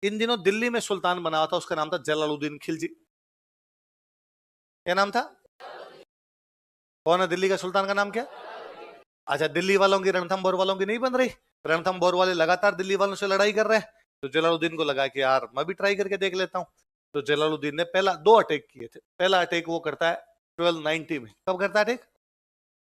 इन दिनों दिल्ली में सुल्तान बना हुआ था, उसका नाम था जलालुद्दीन खिलजी। क्या नाम था? कौन है दिल्ली का सुल्तान का नाम क्या? अच्छा, दिल्ली वालों की रणथंभौर वालों की नहीं बन रही? रणथंभौर वाले लगातार दिल्ली वालों से लड़ाई कर रहे हैं, तो जलालुद्दीन को लगा कि यार मैं भी ट्राई करके देख लेता हूँ। तो जलालुद्दीन ने पहला 2 अटैक किए थे। पहला अटैक वो करता है 1290 में। कब करता है अटैक?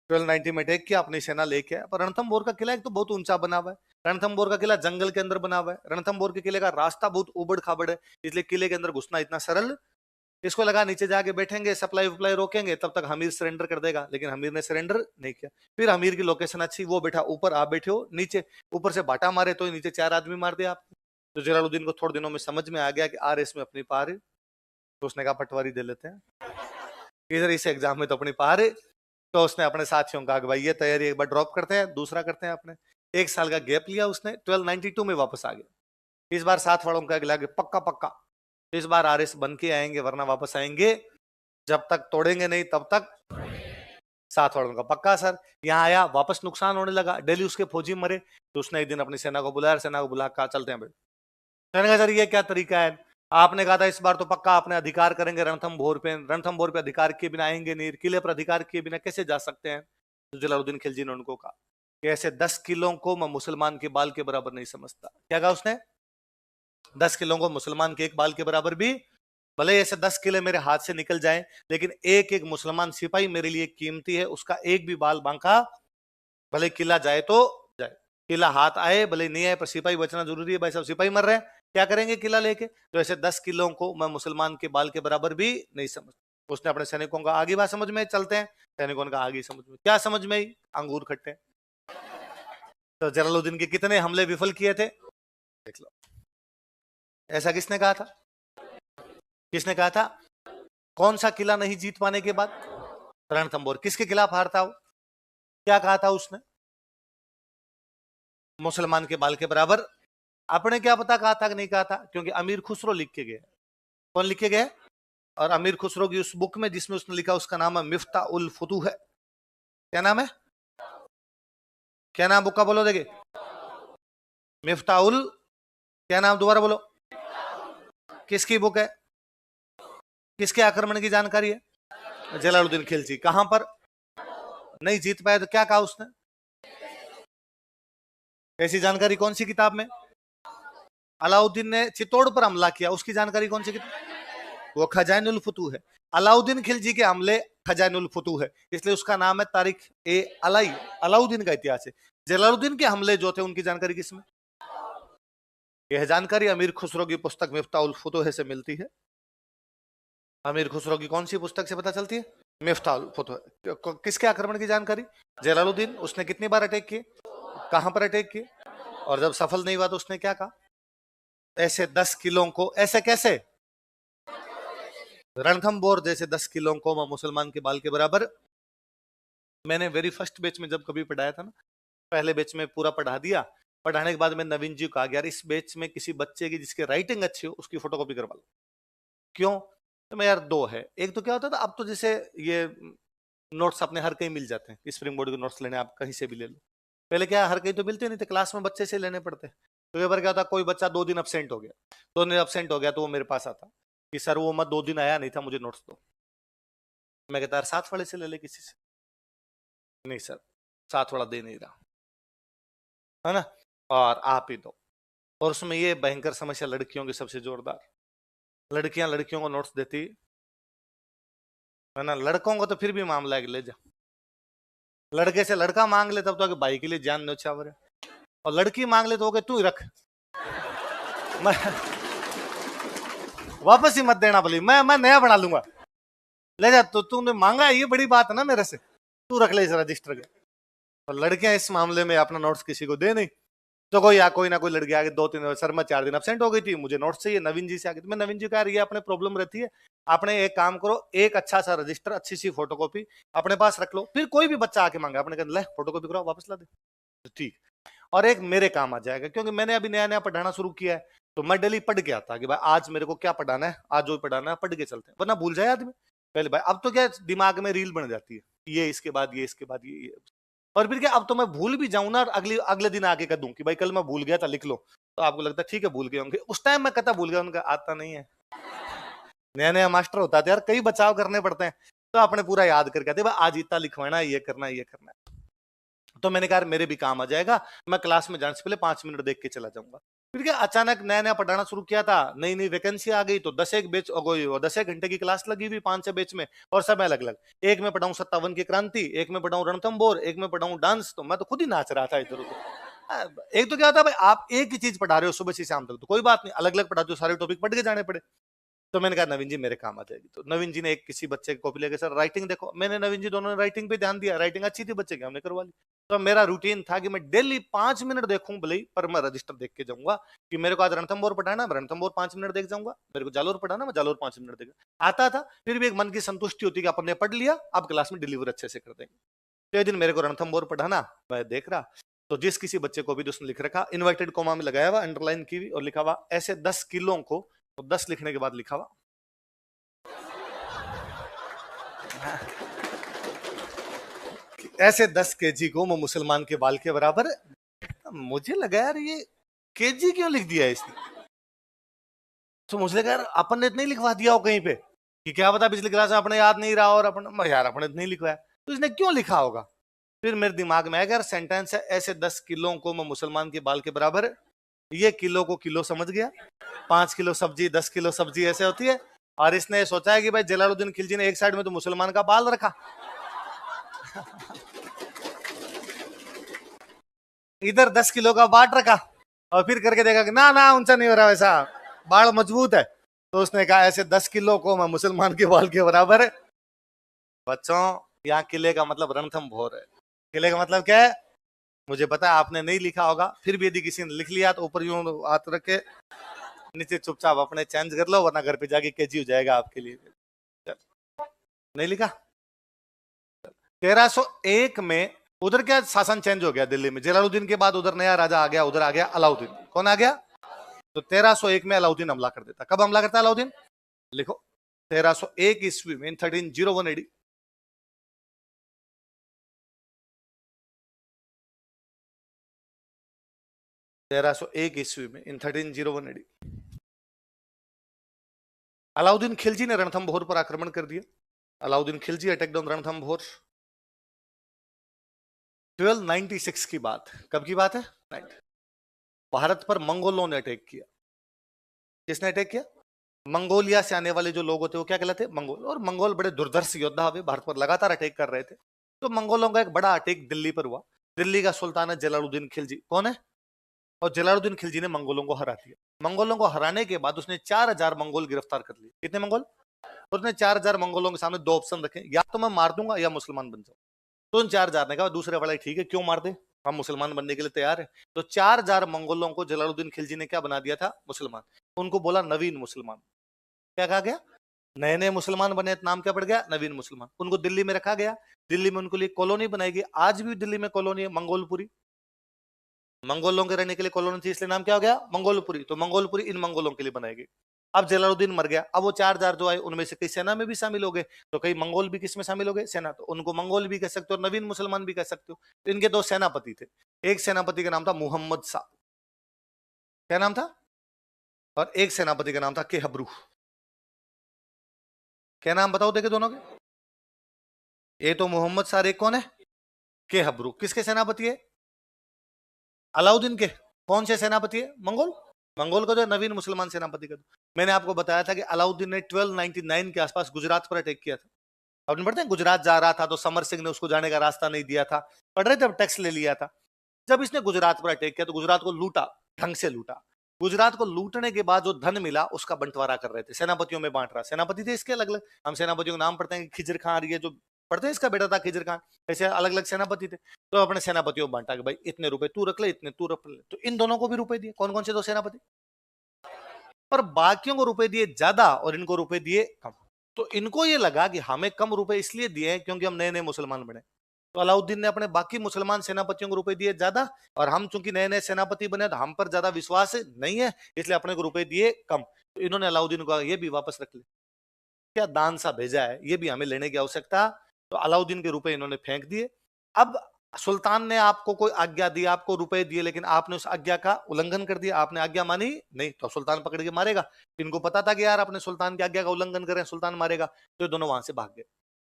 1290 में अटैक किया, अपनी सेना लेके आया। पर रणथंभौर का किला एक तो बहुत ऊंचा बना हुआ है, रणथंभौर का किला जंगल के अंदर बना हुआ है, रणथंभौर के किले का रास्ता बहुत उबड़ खाबड़ है, इसलिए किले के अंदर घुसना इतना सरल। इसको लगा नीचे जाके बैठेंगे, सप्लाई वप्लाई रोकेंगे, तब तक हमीर सरेंडर कर देगा, लेकिन हमीर ने सरेंडर नहीं किया। फिर हमीर की लोकेशन अच्छी, वो बैठा ऊपर, आप बैठे हो नीचे, ऊपर से बाटा मारे तो नीचे 4 आदमी मार दिया आपने। तो जलालुद्दीन को थोड़े दिनों में समझ में आ गया कि आ रेस में अपनी पार है, तो उसने कहा पटवारी दे लेते हैं इधर, इस एग्जाम में तो अपनी पार है। तो उसने अपने साथियों का भाई ये तैयारी एक बार ड्रॉप करते हैं, दूसरा करते हैं अपने। 1 साल का गैप लिया उसने, 1292 में वापस आ गया। इस बार साथ वालों का अगला पक्का पक्का इस बार आरएस बन के आएंगे, वरना वापस आएंगे जब तक तोड़ेंगे नहीं तब तक। साथ वालों का पक्का सर। यहाँ आया, वापस नुकसान होने लगा, डेली उसके फौजी मरे। तो उसने एक दिन अपनी सेना को बुलाया, सेना को बुला कहा चलते हैं भाई। मैंने कहा सर ये क्या तरीका है? आपने कहा था इस बार तो पक्का आपने अधिकार करेंगे रणथंभौर पे, रणथंभौर पे अधिकार किए बिना आएंगे नहीं, किले पर अधिकार किए बिना कैसे जा सकते हैं? तो जलालुद्दीन खिलजी ने उनको कहा कि ऐसे 10 किलों को मैं मुसलमान के बाल के बराबर नहीं समझता। क्या कहा उसने? 10 किलों को मुसलमान के एक बाल के बराबर भी, भले ऐसे 10 किले मेरे हाथ से निकल जाएं, लेकिन एक एक मुसलमान सिपाही मेरे लिए कीमती है, उसका एक भी बाल बांका, भले किला जाए तो जाए, किला हाथ आए भले नहीं आए, पर सिपाही बचना जरूरी है। भाई साहब सिपाही मर रहे हैं, क्या करेंगे किला लेके? तो ऐसे 10 किलों को मैं मुसलमान के बाल के बराबर भी नहीं समझ। उसने अपने सैनिकों का आगे बात समझ में, चलते हैं। सैनिकों ने कहा आगे समझ में, क्या समझ में? अंगूर खट्टे। तो जलालुद्दीन के कितने हमले विफल किए थे देख लो। ऐसा किसने कहा था? किसने कहा था? कौन सा किला नहीं जीत पाने के बाद? रणथंभौर। किसके खिलाफ हारता हो? क्या कहा था उसने? मुसलमान के बाल के बराबर। आपने क्या पता कहा था कि नहीं कहा था? क्योंकि अमीर खुसरो लिख के गए। कौन लिख के गए? और अमीर खुसरो की उस बुक में जिसमें उसने लिखा, उसका नाम है मिफ्ता उल फुतूह है। क्या नाम है? क्या नाम बुक का बोलो देखे? मिफ्ता उल, क्या नाम दोबारा बोलो? किसकी बुक है? किसके आक्रमण की जानकारी है? जलालुद्दीन खिलजी। कहां पर? नहीं जीत पाया तो क्या कहा उसने? ऐसी जानकारी कौन सी किताब में? अलाउद्दीन ने चित्तौड़ पर हमला किया, उसकी जानकारी कौन सी किताब? वो खजानुल फुतूह है। अलाउद्दीन खिलजी के हमले खजानुल फुतूह है, इसलिए उसका नाम है तारीख ए अलाई। अलाउद्दीन का इतिहास है। जलालुद्दीन के हमले जो थे उनकी जानकारी किसमें? यह जानकारी अमीर खुसरो की पुस्तक मिफ्ता उल फुतूह से मिलती है। अमीर खुसरो की कौन सी पुस्तक से पता चलती है? मिफ्ता उल फुतूह। किसके आक्रमण की जानकारी? जलालुद्दीन। उसने कितनी बार अटैक किए, कहां पर अटैक किए, और जब सफल नहीं हुआ तो उसने क्या कहा? ऐसे 10 किलों को, ऐसे कैसे? रणथंभौर जैसे 10 किलों को मैं मुसलमान के बाल के बराबर। मैंने वेरी फर्स्ट बैच में जब कभी पढ़ाया था ना, पहले बैच में पूरा पढ़ा दिया। पढ़ाने के बाद मैं नवीन जी को आ गया, इस बैच में किसी बच्चे की जिसकी राइटिंग अच्छी हो उसकी फोटोकॉपी करवा लो। क्यों? तो मैं यार 2 है। एक तो क्या होता था, अब तो जैसे ये नोट्स अपने हर कहीं मिल जाते हैं, स्प्रिंग बोर्ड के नोट्स लेने आप कहीं से भी ले लो। पहले क्या हर कहीं तो मिलते नहीं थे, क्लास में बच्चे से लेने पड़ते। तो एक बार क्या होता, कोई बच्चा 2 दिन अपसेंट हो गया, 2 दिन अपसेंट हो गया, तो वो मेरे पास आता कि सर वो मैं 2 दिन आया नहीं था, मुझे नोट्स दो। मैं कहता यार साथ वाले से ले ले किसी से। नहीं सर साथ वाला दे नहीं रहा है ना, और आप ही दो। और उसमें ये भयंकर समस्या लड़कियों की सबसे जोरदार, लड़कियां लड़कियों को नोट्स देती है ना, लड़कों को तो फिर भी मामला है कि ले जा। लड़के से लड़का मांग ले तब तो भाई के लिए जान न्यौछावर है, और लड़की मांग ले तो तू ही रख, मैं वापस ही मत देना भली, मैं नया बना लूंगा, ले जा। तो तूने मांगा है, ये बड़ी बात है ना मेरे से, तू रख ले इस रजिस्टर के। और लड़कियां इस मामले में अपना नोट्स किसी को दे नहीं। तो कोई ना कोई लड़की आगे 2-3 सर मैं 4 दिन अपसेंट हो गई थी, मुझे नोट्स चाहिए, नवीन जी से आगे। तो मैं नवीन जी कह रही है अपने प्रॉब्लम रहती है, आपने एक काम करो, एक अच्छा सा रजिस्टर, अच्छी सी फोटोकॉपी अपने पास रख लो, फिर कोई भी बच्चा आके मांगा अपने कहते ले फोटोकॉपी कराओ वापस ला दे, तो ठीक। और एक मेरे काम आ जाएगा, क्योंकि मैंने अभी नया नया पढ़ाना शुरू किया है, तो मैं डेली पढ़ के आता कि भाई आज मेरे को क्या पढ़ाना है, आज जो पढ़ाना है पढ़ के चलते हैं, वरना भूल जाए आदमी पहले। भाई अब तो क्या दिमाग में रील बन जाती है, ये इसके बाद ये, इसके बाद ये। और फिर क्या, अब तो मैं भूल भी जाऊं ना, अगले दिन आके कह दूं कि भाई कल मैं भूल गया था लिख लो, तो आपको लगता है ठीक है भूल गए होंगे, उस टाइम मैं कथा भूल गया, उनका आता नहीं है। नया नया मास्टर होता था यार, कई बचाव करने पड़ते हैं, तो आपने पूरा याद करके आते आज इतना लिखवाना है, ये करना है, ये करना है। तो मैंने कहा मेरे भी काम आ जाएगा, मैं क्लास में जाने से पहले 5 मिनट देख के चला जाऊंगा। फिर क्या अचानक नया नया पढ़ाना शुरू किया था, नई नई वैकेंसी आ गई, तो 10 घंटे की क्लास लगी हुई 5 बैच में, और सब अलग अलग, एक में पढ़ाऊं 57 की क्रांति, एक में पढ़ाऊं रणथंभौर, एक में पढ़ाऊं डांस, तो मैं तो खुद ही नाच रहा था इधर उधर। एक तो क्या था भाई, आप एक ही चीज पढ़ा रहे हो सुबह से शाम तक, तो कोई बात नहीं, अलग अलग पढ़ाते हो, सारे टॉपिक पढ़ के जाने पड़े। तो मैंने कहा नवीन जी मेरे काम आ जाएगी, तो नवीन जी ने एक किसी बच्चे की कॉपी लेके, सर राइटिंग देखो, मैंने नवीन जी दोनों ने राइटिंग पे ध्यान दिया, राइटिंग अच्छी थी बच्चे की, हमने करवा ली। तो मेरा रूटीन था कि मैं डेली 5 मिनट देखूं भले ही, पर मैं रजिस्टर देख के जाऊंगा कि मेरे को आज रणथंभौर पढ़ाना, रणथंभौर 5 मिनट देख जाऊंगा, मेरे को जालोर पढ़ाना, मैं जालोर 5 मिनट देख आता था। फिर भी एक मन की संतुष्टि होती कि अपन ने पढ़ लिया, अब क्लास में डिलीवर अच्छे से कर देंगे। तो एक दिन मेरे को रणथंभौर पढ़ाना, मैं देख रहा, तो जिस किसी बच्चे को भी उसने लिख रखा, इन्वर्टेड कोमा में लगाया हुआ, अंडरलाइन की हुई, और लिखा हुआ ऐसे 10 किलो को, तो 10 लिखने के बाद लिखा हुआ ऐसे 10 केजी को मैं मुसलमान के बाल के बराबर। मुझे लगा यार ये केजी क्यों लिख दिया इसने, तो मुझे लगा यार अपन ने इतना ही लिखवा दिया हो कहीं पे, कि क्या पता पिछली क्लास में अपने याद नहीं रहा, और अपन यार अपने इतना ही लिखवाया, तो इसने क्यों लिखा होगा। फिर मेरे दिमाग में आया यार सेंटेंस है ऐसे 10 किलो को मैं मुसलमान के बाल के बराबर, ये किलो को किलो समझ गया, 5 किलो सब्जी 10 किलो सब्जी ऐसे होती है, और इसने सोचा है कि भाई जलालुद्दीन खिलजी ने एक साइड में तो मुसलमान का बाल रखा, इधर 10 किलो का बाट रखा, और फिर करके देखा कि ना ना ऊंचा नहीं हो रहा वैसा, बाल मजबूत है, तो उसने कहा ऐसे 10 किलो को मैं मुसलमान के बाल के बराबर है। बच्चों यहाँ किले का मतलब रणथंभौर है, किले का मतलब क्या है मुझे पता है आपने नहीं लिखा होगा, फिर भी यदि किसी ने लिख लिया तो ऊपर यूं हाथ रख के नीचे चुपचाप अपने चेंज कर लो, वरना घर पे जाके केजी हो जाएगा आपके लिए। नहीं लिखा। 1301 में उधर क्या शासन चेंज हो गया दिल्ली में, जलालुद्दीन के बाद उधर नया राजा आ गया, उधर आ गया अलाउद्दीन। कौन आ गया, तो 1301 में अलाउद्दीन हमला कर देता। कब हमला करता अलाउद्दीन, लिखो 1301 ईस्वी में, 1301 एडी। ईस्वी में इन 1301 एडी अलाउद्दीन खिलजी ने रणथंभौर पर आक्रमण कर दिया। Alauddin Khilji attack on Ranthambore. 1296 की बात, कब की बात है, भारत पर मंगोलों ने अटैक किया। किसने अटैक किया, मंगोलिया से आने वाले जो लोग होते वो क्या कहलाते, मंगोल। और मंगोल बड़े दुर्धर्ष योद्धा हुए, भारत पर लगातार अटैक कर रहे थे। तो मंगोलों का एक बड़ा अटैक दिल्ली पर हुआ। दिल्ली का सुल्तान है जलालुद्दीन खिलजी। कौन है, और जलालुद्दीन खिलजी ने मंगोलों को हरा दिया। मंगोलों को हराने के बाद उसने 4000 मंगोल गिरफ्तार कर लिए। कितने मंगोल, उसने 4000 मंगोलों के सामने 2 ऑप्शन रखे, या तो मैं मार दूंगा या मुसलमान बन जाऊं। तो उन 4000 ने कहा दूसरे वाला ठीक है, क्यों मार दे, हम मुसलमान बनने के लिए तैयार है। तो 4000 मंगोलों को जलालुद्दीन खिलजी ने क्या बना दिया था, मुसलमान। उनको बोला नवीन मुसलमान। क्या कहा गया, नए नए मुसलमान बने, नाम क्या पड़ गया, नवीन मुसलमान। उनको दिल्ली में रखा गया, दिल्ली में उनको लिए कॉलोनी बनाई गई। आज भी दिल्ली में कॉलोनी है मंगोलपुरी, मंगोलों के रहने के लिए कॉलोनी थी, इसलिए नाम क्या हो गया, मंगोलपुरी। तो मंगोलपुरी इन मंगोलों के लिए बनाई गई। अब जलालुद्दीन मर गया, अब वो 4000 जो आए उनमें से कई सेना में भी शामिल हो गए, तो कई मंगोल भी किस में शामिल हो गए, सेना। तो उनको मंगोल भी कह सकते हो, नवीन मुसलमान भी कह सकते हो। तो इनके 2 सेनापति थे, एक सेनापति का नाम था मुहम्मद शाह, क्या नाम था, और एक सेनापति का नाम था केहब्रू। क्या नाम बताओ देखे दोनों के, ये तो मोहम्मद शाह, एक कौन है, केहब्रू। किसके सेनापति है, अलाउद्दीन के। कौन से सेनापति है, मंगोल। मंगोल का जो नवीन मुसलमान सेनापति का। मैंने आपको बताया था कि अलाउद्दीन ने 1299 के आसपास गुजरात पर अटैक किया था। आपने पढ़ते हैं, गुजरात जा रहा था तो समर सिंह ने उसको जाने का रास्ता नहीं दिया था, पढ़ रहे थे, अब टैक्स ले लिया था। जब इसने गुजरात पर अटैक किया तो गुजरात को लूटा, ढंग से लूटा। गुजरात को लूटने के बाद जो धन मिला उसका बंटवारा कर रहे थे, सेनापतियों में बांट रहा। सेनापति थे इसके अलग अलग, हम सेनापतियों के नाम पढ़ते हैं, खिजर खान, ये जो पढ़ते हैं इसका बेटा था खिजर खान, ऐसे अलग अलग सेनापति थे। तो अपने सेनापतियों को बांटा कि भाई इतने रुपए तू रख ले, इतने तू रख ले। तो इन दोनों को भी रुपए दिए। कौन कौन से 2 सेनापति, पर बाकियों को रुपए दिए ज्यादा और इनको रुपए दिए कम। तो इनको ये लगा कि हमें कम रुपए इसलिए दिए हैं क्योंकि हम नए नए मुसलमान बने। तो अलाउद्दीन ने अपने बाकी मुसलमान सेनापतियों को रुपए दिए ज्यादा, और हम चूंकि नए नए सेनापति बने तो हम पर ज्यादा विश्वास नहीं है, इसलिए अपने को रुपए दिए कम। तो इन्होंने अलाउद्दीन को ये भी वापस रख ले, क्या दान सा भेजा है, ये भी हमें लेने की आवश्यकता। तो अलाउद्दीन के रुपए इन्होंने फेंक दिए। अब सुल्तान ने आपको कोई आज्ञा दी, आपको रुपए दिए, लेकिन आपने उस आज्ञा का उल्लंघन कर दिया, आपने आज्ञा मानी नहीं, तो सुल्तान पकड़ के मारेगा। इनको पता था कि यार अपने सुल्तान की आज्ञा का उल्लंघन करें, सुल्तान मारेगा, तो ये दोनों वहां से भाग गए।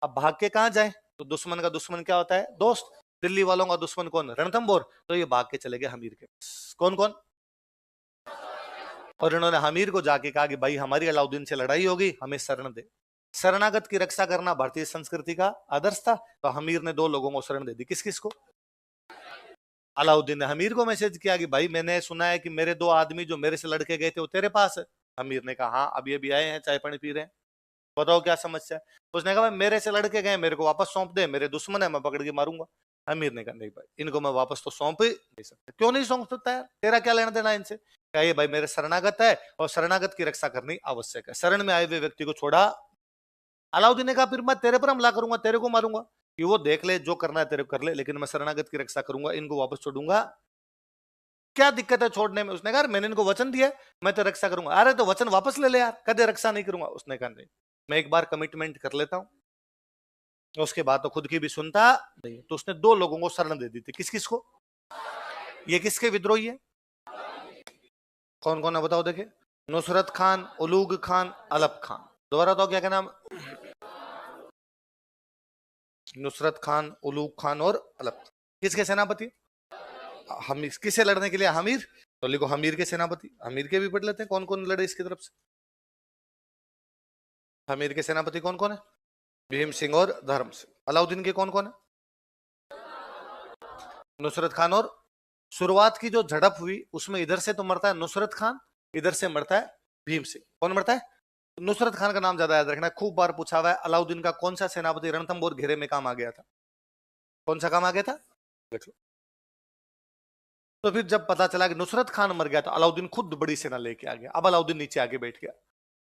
अब भाग के कहां जाए? तो दुश्मन का दुश्मन क्या होता है? दोस्त। दिल्ली वालों का दुश्मन कौन? रणथंभौर। तो ये भाग के चले गए हमीर के पास। कौन कौन? और इन्होंने हमीर को जाके कहा कि भाई हमारी अलाउद्दीन से लड़ाई होगी, हमें शरण दे। शरणागत की रक्षा करना भारतीय संस्कृति का आदर्श था। तो हमीर ने दो लोगों को शरण दे दी। किस किस को? अलाउद्दीन ने हमीर को मैसेज किया कि भाई मैंने सुना है कि मेरे दो आदमी जो मेरे से लड़के गए थे वो तेरे पास है। हमीर ने कहा हाँ, अभी अभी आए हैं, चाय पानी पी रहे हैं, बताओ क्या समस्या है। उसने कहा भाई मेरे से लड़के गए, मेरे को वापस सौंप दे, मेरे दुश्मन है, मैं पकड़ के मारूंगा। हमीर ने कहा नहीं भाई, इनको मैं वापस तो सौंप ही नहीं सकता। क्यों नहीं सौंप सकता यार, तेरा क्या लेना देना इनसे? कहिए भाई मेरे शरणागत है और शरणागत की रक्षा करनी आवश्यक है, शरण में आए हुए व्यक्ति को छोड़ा। अलाउद्दीन ने कहा फिर मैं तेरे पर हमला करूंगा, तेरे को मारूंगा, कि वो देख ले जो करना है तेरे को कर ले, लेकिन मैं शरणागत की रक्षा करूंगा, इनको वापस छोड़ूंगा। क्या दिक्कत है छोड़ने में? उसने कहा मैंने इनको वचन दिया मैं तो रक्षा करूंगा। अरे तो वचन वापस ले ले यार, कदे रक्षा नहीं करूंगा। उसने कहा नहीं, मैं एक बार कमिटमेंट कर लेता हूं, उसके बाद तो खुद की भी सुनता नहीं। तो उसने दो लोगों को शरण दे दी थी। किस किस को? ये किसके विद्रोही है? कौन कौन है बताओ देखे? नुसरत खान, उलूग खान, अलप खान। दोबारा तो क्या नाम? नुसरत खान, उलूग खान और अलप। किसके सेनापति? हम किससे लड़ने के लिए? हमीर। तो लिखो हमीर के सेनापति। हमीर के भी पढ़ लेते हैं कौन कौन लड़े इसकी तरफ से। हमीर के सेनापति कौन कौन है? भीम सिंह और धर्म सिंह। अलाउद्दीन के कौन कौन है? नुसरत खान और। शुरुआत की जो झड़प हुई उसमें इधर से तो मरता है नुसरत खान, इधर से मरता है भीम सिंह। कौन मरता है? नुसरत खान का नाम ज्यादा याद रखना, खूब बार पूछा हुआ है। अलाउद्दीन का कौन सा सेनापति रणथंभौर घेरे में काम आ गया था? कौन सा काम आ गया था? देख लो। तो फिर जब पता चला कि नुसरत खान मर गया तो अलाउद्दीन खुद बड़ी सेना लेके आ गया। अब अलाउद्दीन नीचे आके बैठ गया।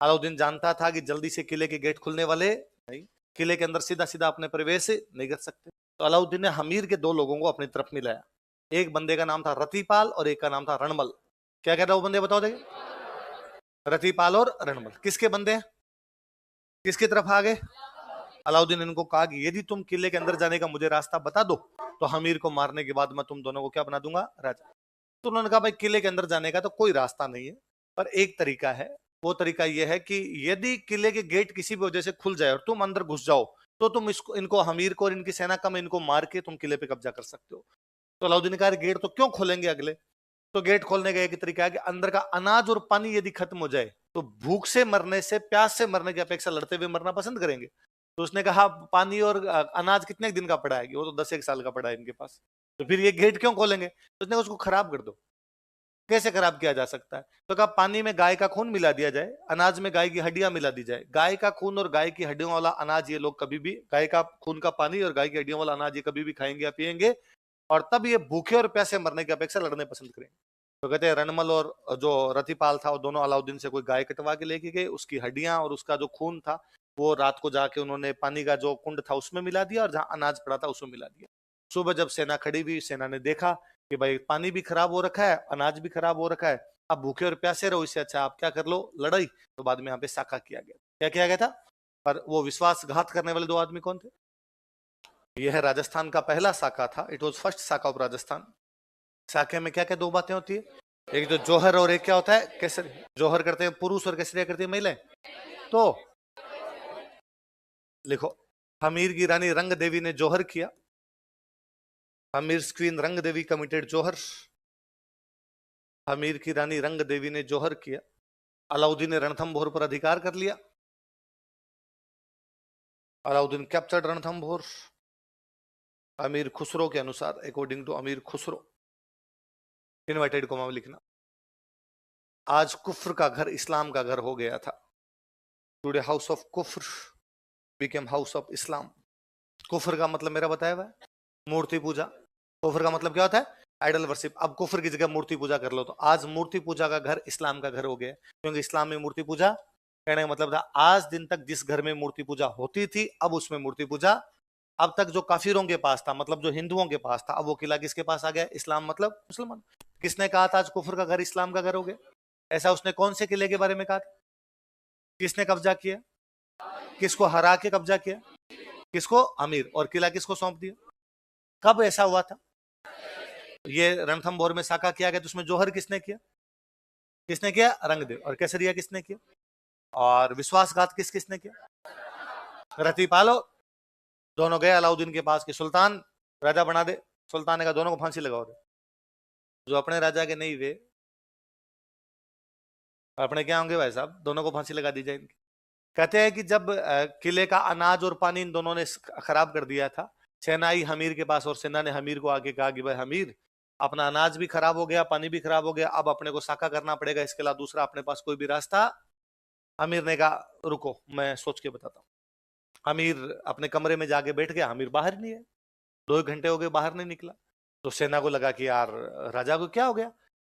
अलाउद्दीन जानता था कि जल्दी से किले के गेट खुलने वाले नहीं, किले के अंदर सीधा सीधा अपने प्रवेश नहीं कर सकते। तो अलाउद्दीन ने हमीर के दो लोगों को अपनी तरफ मिलाया। एक बंदे का नाम था रतिपाल और एक का नाम था रणमल। क्या कहता वो बंदे बताओ देखे? रतिपाल और रणमल किसके बंदे हैं? किसकी तरफ आ गए? अलाउद्दीन इनको कहा कि यदि तुम किले के अंदर जाने का मुझे रास्ता बता दो तो हमीर को मारने के बाद मैं तुम दोनों को क्या बना दूंगा? राजा। तो उन्होंने कहा भाई किले के अंदर जाने का तो कोई रास्ता नहीं है, पर एक तरीका है। वो तरीका यह है कि यदि किले के गेट किसी भी वजह से खुल जाए और तुम अंदर घुस जाओ तो तुम इसको इनको हमीर को और इनकी सेना का इनको मार के तुम किले पे कब्जा कर सकते हो। तो अलाउद्दीन ने कहा गेट तो क्यों खोलेंगे अगले? तो गेट खोलने का एक तरीका है कि अंदर का अनाज और पानी यदि खत्म हो जाए तो भूख से मरने से, प्यास से मरने की अपेक्षा लड़ते हुए मरना पसंद करेंगे। तो उसने कहा पानी और अनाज कितने दिन का पड़ा है? वो तो 10 एक साल का पड़ा है इनके पास, तो फिर ये गेट क्यों खोलेंगे? तो उसने उसको खराब कर दो। कैसे खराब किया जा सकता है? तो कहा पानी में गाय का खून मिला दिया जाए, अनाज में गाय की हड्डियां मिला दी जाए। गाय का खून और गाय की हड्डियों वाला अनाज ये लोग कभी भी, गाय का खून का पानी और गाय की हड्डियों वाला अनाज ये कभी भी खाएंगे या पिएंगे, और तब ये भूखे और प्यासे मरने की अपेक्षा लड़ने पसंद करेंगे। तो कहते हैं रणमल और जो रतिपाल था वो दोनों अलाउद्दीन से कोई गाय कटवा के लेके गए, उसकी हड्डियां और उसका जो खून था वो रात को जाके उन्होंने पानी का जो कुंड था उसमें मिला दिया और जहां अनाज पड़ा था उसमें मिला दिया। सुबह जब सेना खड़ी हुई, सेना ने देखा कि भाई पानी भी खराब हो रखा है, अनाज भी खराब हो रखा है, अब भूखे और प्यासे रहो, इससे अच्छा आप क्या कर लो, लड़ाई। तो बाद में यहाँ पे साका किया गया। क्या किया गया था? पर वो विश्वासघात करने वाले दो आदमी कौन थे? यह राजस्थान का पहला साका था। It was first saka of Rajasthan. साके में क्या क्या दो बातें होती है? एक जो जोहर और एक क्या होता है? केसरी। जोहर करते हैं पुरुष और केसरिया करती है महिलाएं। तो लिखो हमीर की रानी रंग देवी ने जोहर किया। हमीर क्वीन रंग देवी कमिटेड जोहर। हमीर की रानी रंग देवी ने जोहर किया। अलाउद्दीन ने रणथंभौर पर अधिकार कर लिया। अलाउद्दीन कैप्चर्ड रणथंभौर। अमीर खुसरो के अनुसार, अकॉर्डिंग टू अमीर खुसरो, इन्वर्टेड कॉमा में लिखना, आज कुफ्र का घर इस्लाम का घर हो गया था। Today house of kufr became house of Islam. कुफ्र का मतलब मेरा बताया हुआ है मूर्ति पूजा। कुफ्र का मतलब क्या होता है? Idol worship. अब कुफ्र की जगह मूर्ति पूजा कर लो, तो आज मूर्ति पूजा का घर इस्लाम का घर हो गया, क्योंकि इस्लाम में मूर्ति पूजा, कहने का मतलब था आज दिन तक जिस घर में मूर्ति पूजा होती थी अब उसमें मूर्ति पूजा, अब तक जो काफिरों के पास था मतलब जो हिंदुओं के पास था, अब वो किला किसके पास आ गया? इस्लाम मतलब मुसलमान। किसने कहा था आज कुफ्र का घर इस्लाम का घर हो गया? ऐसा उसने कौन से किले के बारे में कहा था? किसने कब्जा किया? किसको हरा के कब्जा किया? किसको? अमीर। और किला किसको सौंप दिया? कब ऐसा हुआ था? ये रणथंभौर में साका किया गया, तो उसमें जौहर किसने किया? किसने किया? रंगदेव। और केसरिया किसने किया? और विश्वासघात किस किसने किया? रति पालो। दोनों गए अलाउद्दीन के पास कि सुल्तान राजा बना दे। सुल्तान ने कहा दोनों को फांसी लगाओ दे। जो अपने राजा के नहीं वे अपने क्या होंगे भाई साहब, दोनों को फांसी लगा दी जाए इनकी। कहते हैं कि जब किले का अनाज और पानी इन दोनों ने खराब कर दिया था, सेना आई हमीर के पास और सेना ने हमीर को आके कहा कि भाई हमीर, अपना अनाज भी खराब हो गया, पानी भी खराब हो गया, अब अपने को साका करना पड़ेगा, इसके अलावा दूसरा अपने पास कोई भी रास्ता। हमीर ने कहा रुको मैं सोच के बताता हूँ। हमीर अपने कमरे में जाके बैठ गया। हमीर बाहर नहीं है, 2 घंटे हो गए बाहर नहीं निकला। तो सेना को लगा कि यार राजा को क्या हो गया।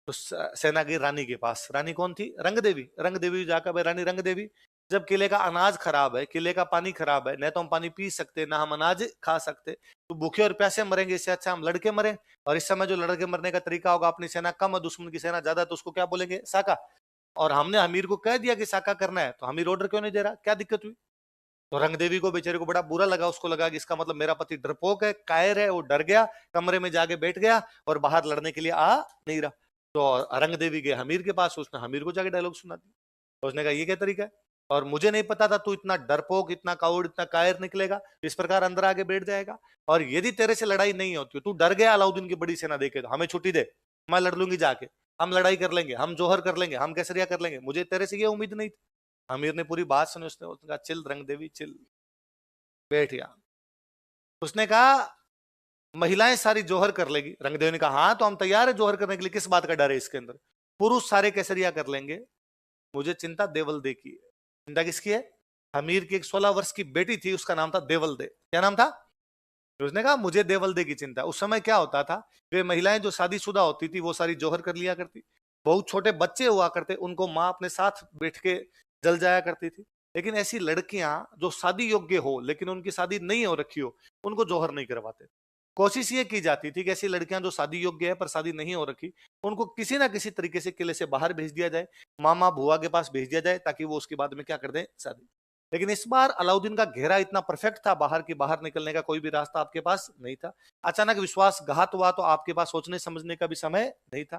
तो सेना गई रानी के पास। रानी कौन थी? रंगदेवी। रंगदेवी जाकर, भाई रानी रंगदेवी, जब किले का अनाज खराब है, किले का पानी खराब है, न तो हम पानी पी सकते ना हम अनाज खा सकते, तो भूखे और प्यासे मरेंगे, इससे अच्छा हम लड़के मरे। और इस समय जो लड़के मरने का तरीका होगा, अपनी सेना कम है, दुश्मन की सेना ज्यादा, तो उसको क्या बोलेंगे? साका। और हमने हमीर को कह दिया कि साका करना है, तो हमीर ऑर्डर क्यों नहीं दे रहा? क्या दिक्कत हुई? तो रंगदेवी को बेचारे को बड़ा बुरा लगा। उसको लगा कि इसका मतलब मेरा पति डरपोक है, कायर है, वो डर गया, कमरे में जाके बैठ गया और बाहर लड़ने के लिए आ नहीं रहा। तो रंगदेवी गए हमीर के पास, उसने हमीर को जाके डायलॉग सुना दिया। तो उसने कहा ये क्या तरीका है, और मुझे नहीं पता था तू इतना डरपोक, इतना काउड, इतना कायर निकलेगा, इस प्रकार अंदर आके बैठ जाएगा। और यदि तेरे से लड़ाई नहीं होती, तू डर गया अलाउद्दीन की बड़ी सेना देखे, तो हमें छुट्टी दे, मैं लड़ लूंगी जाके, हम लड़ाई कर लेंगे, हम जौहर कर लेंगे, हम केसरिया कर लेंगे, मुझे तेरे से ये उम्मीद नहीं थी। अमीर ने पूरी बात सुनी। उसने कहा चिल रंग देवी चिल, बैठ गया। उसने कहा महिलाएं सारी जौहर कर लेगी। रंगदेव ने कहा हाँ तो हम तैयार है जौहर करने के लिए, किस बात का डर है इसके अंदर, पुरुष सारे केसरिया कर लेंगे, मुझे चिंता देवल दे की है। चिंता किसकी है? हमीर की एक 16 वर्ष की बेटी थी, उसका नाम था देवल दे। क्या नाम था? तो उसने कहा मुझे देवल दे की चिंता। उस समय क्या होता था, वे महिलाएं जो शादीशुदा होती थी वो सारी जौहर कर लिया करती। बहुत छोटे बच्चे हुआ करते, उनको माँ अपने साथ बैठ के जल जाया करती थी। लेकिन ऐसी लड़कियां जो शादी योग्य हो लेकिन उनकी शादी नहीं हो रखी हो, उनको जौहर नहीं करवाते। कोशिश ये की जाती थी कि ऐसी लड़कियां जो शादी योग्य है पर शादी नहीं हो रखी, उनको किसी ना किसी तरीके से किले से बाहर भेज दिया जाए, मामा बुआ के पास भेज दिया जाए, ताकि वो उसके बाद में क्या कर दें, शादी। लेकिन इस बार अलाउद्दीन का घेरा इतना परफेक्ट था, बाहर की बाहर निकलने का कोई भी रास्ता आपके पास नहीं था। अचानक विश्वासघात हुआ तो आपके पास सोचने समझने का भी समय नहीं था।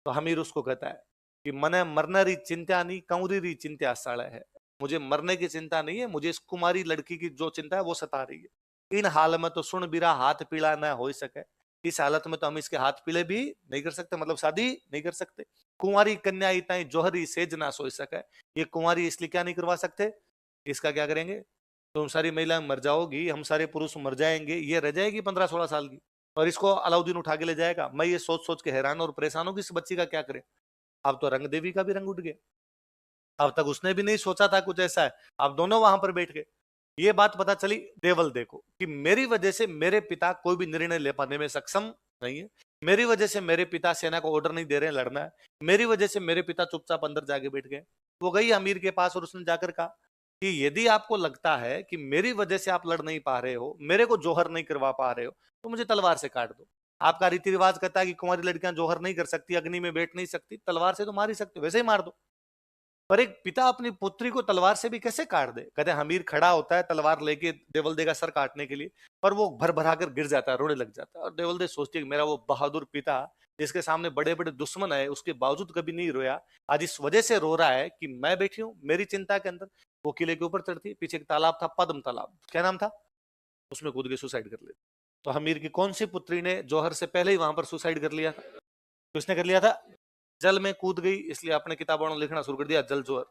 तो हमीर उसको कहता है कि मने मरनरी चिंता नहीं, कंवरी चिंता साड़ा है। मुझे मरने की चिंता नहीं है, मुझे इस कुमारी लड़की की जो चिंता है वो सता रही है। इन हाल में तो सुन बिरा हाथ पीला न हो सके। इस हालत में तो हम इसके हाथ पीले भी नहीं कर सकते, मतलब शादी नहीं कर सकते। कुंवारी कन्या इतना जोहरी सेज ना सोच सके। ये कुंवारी इसलिए क्या नहीं करवा सकते, इसका क्या करेंगे? तुम सारी महिलाएं मर जाओगी, हम सारे पुरुष मर जाएंगे, ये रह जाएगी 15-16 साल की, और इसको अलाउद्दीन उठा के ले जाएगा। मैं ये सोच सोच के हैरान और परेशान हूँ कि इस बच्ची का क्या करें। अब तो रंगदेवी का भी रंग उठ गया। अब तक उसने भी नहीं सोचा था कुछ ऐसा है, अब दोनों वहां पर बैठ गए। ये बात पता चली देवल देखो कि मेरी वजह से मेरे पिता कोई भी निर्णय ले पाने में सक्षम नहीं है, मेरी वजह से मेरे पिता सेना को ऑर्डर नहीं दे रहे हैं लड़ना है, मेरी वजह से मेरे पिता चुपचाप अंदर जाके बैठ गए। वो गई अमीर के पास और उसने जाकर कहा कि यदि आपको लगता है कि मेरी वजह से आप लड़ नहीं पा रहे हो, मेरे को जोहर नहीं करवा पा रहे हो, तो मुझे तलवार से काट दो। आपका रीति रिवाज कहता है कि कुमारी लड़कियां जोहर नहीं कर सकती, अग्नि में बैठ नहीं सकती, तलवार से तो मार ही सकते, वैसे ही मार दो। पर एक पिता अपनी पुत्री को तलवार से भी कैसे काट दे? कहते हमीर खड़ा होता है तलवार लेके देवलदे का सर काटने के लिए, पर वो भर भरा कर गिर जाता है, रोने लग जाता है। और देवलदे सोचती है कि मेरा वो बहादुर पिता जिसके सामने बड़े बड़े दुश्मन है, उसके बावजूद कभी नहीं रोया, आज इस वजह से रो रहा है कि मैं बैठी हूँ मेरी चिंता के अंदर। वो किले के ऊपर चढ़ती, पीछे एक तालाब था, पद्म तालाब, क्या नाम था, उसमें कूद के सुसाइड कर लेती। तो हमीर की कौन सी पुत्री ने जौहर से पहले ही वहां पर सुसाइड कर लिया था? किसने कर लिया था? जल में कूद गई, इसलिए अपने किताबों में लिखना शुरू कर दिया जल जोहर।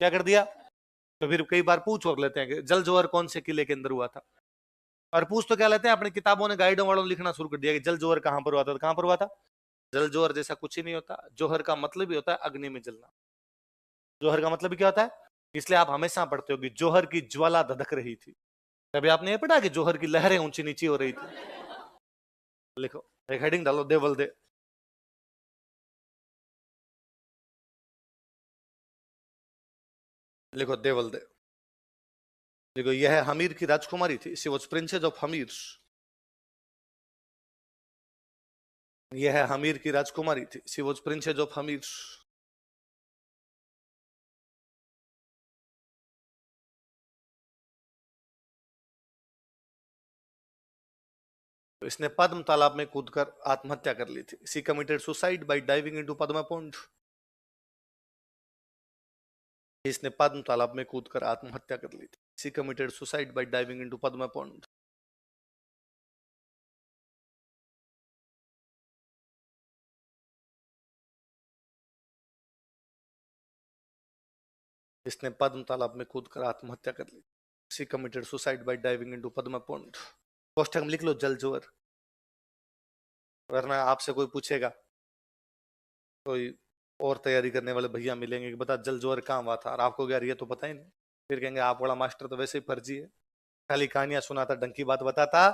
क्या कर दिया? तो फिर कई बार पूछ और लेते हैं कि जल जोहर कौन से किले के अंदर हुआ था, और पूछ तो क्या लेते हैं, अपनी किताबों ने गाइडों वालों ने लिखना शुरू कर दिया कि जल जोहर कहां पर हुआ था, तो कहां पर हुआ था? जल जोहर जैसा कुछ ही नहीं होता। जोहर का मतलब ही होता है अग्नि में जलना। जोहर का मतलब क्या होता है? इसलिए आप हमेशा पढ़ते हो कि जोहर की ज्वाला धधक रही थी। कभी आपने ये पढ़ा कि जोहर की लहरें ऊंची नीची हो रही थी? लिखो, एक हेडिंग डालो, देवल दे। लिखो देवल दे। देखो यह हमीर की राजकुमारी थी, she was princess of Hamir. यह हमीर की राजकुमारी थी, she was princess of Hamir. तो इसने पद्म तालाब में कूदकर आत्महत्या कर ली थी। She committed suicide by diving into Padma pond. इसने पद्म तालाब में कूदकर आत्महत्या कर ली थी। She committed suicide by diving into Padma pond. इसने पद्म तालाब में कूदकर आत्महत्या कर ली। She committed suicide by diving into Padma pond. कोष्ठक में लिख लो जल जोहर, वरना आपसे कोई पूछेगा, कोई और तैयारी करने वाले भैया मिलेंगे कि बता जल जोहर कहाँ हुआ था, और आपको क्या ये तो पता ही नहीं। फिर कहेंगे आप वाला मास्टर तो वैसे ही फर्जी है, खाली कहानियां सुनाता, डंकी बात बताता,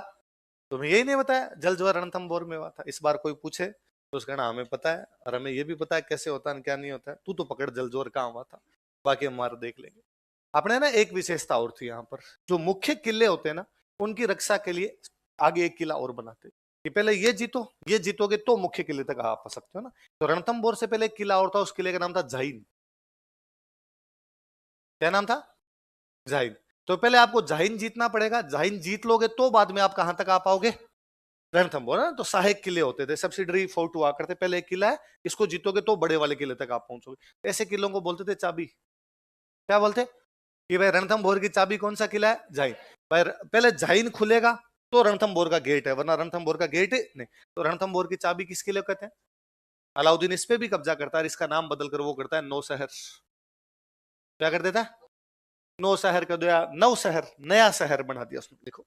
तुम्हें यही नहीं बताया जल जोहर रणथंभौर में हुआ था। इस बार कोई पूछे तो उसका ना हमें पता है और हमें ये भी पता है कैसे होता है क्या नहीं होता है, तू तो पकड़ जल जोहर कहाँ हुआ था, बाकी हम मार देख लेंगे। अपने ना एक विशेषता और थी यहाँ पर, जो मुख्य किले होते हैं ना उनकी रक्षा के लिए आगे एक किला और बनाते कि पहले ये जीतो, ये जीतोगे तो मुख्य किले तक आप आ सकते हो ना। तो रणथंभौर से पहले एक किला और था, उस किले का नाम था जाहिन। क्या नाम था? जाहिन। तो पहले आपको जाहिन जीतना पड़ेगा, जाहिन जीत लोगे तो बाद में आप कहां तक आ पाओगे? रणथंभौर ना। तो सहायक किले होते थे, सब्सिडरी फोर्ट हुआ करते, पहले एक किला है, इसको जीतोगे तो बड़े वाले किले तक आप पहुंचोगे। ऐसे किलों को बोलते थे चाबी। क्या बोलते? कि भाई रणथंभौर की चाबी कौन सा किला है? जाहिन। भाई पहले जाहिन खुलेगा तो रणथंभौर का गेट है, वरना रणथंभौर का गेट है नहीं। तो रणथंभौर की चाबी किस किले कहते हैं? अलाउद्दीन इस पे भी कब्जा करता है, इसका नाम बदलकर वो करता है नौ शहर। क्या कर देता है? नौ शहर का दिया, नौ शहर, नया शहर बना दिया उसने। देखो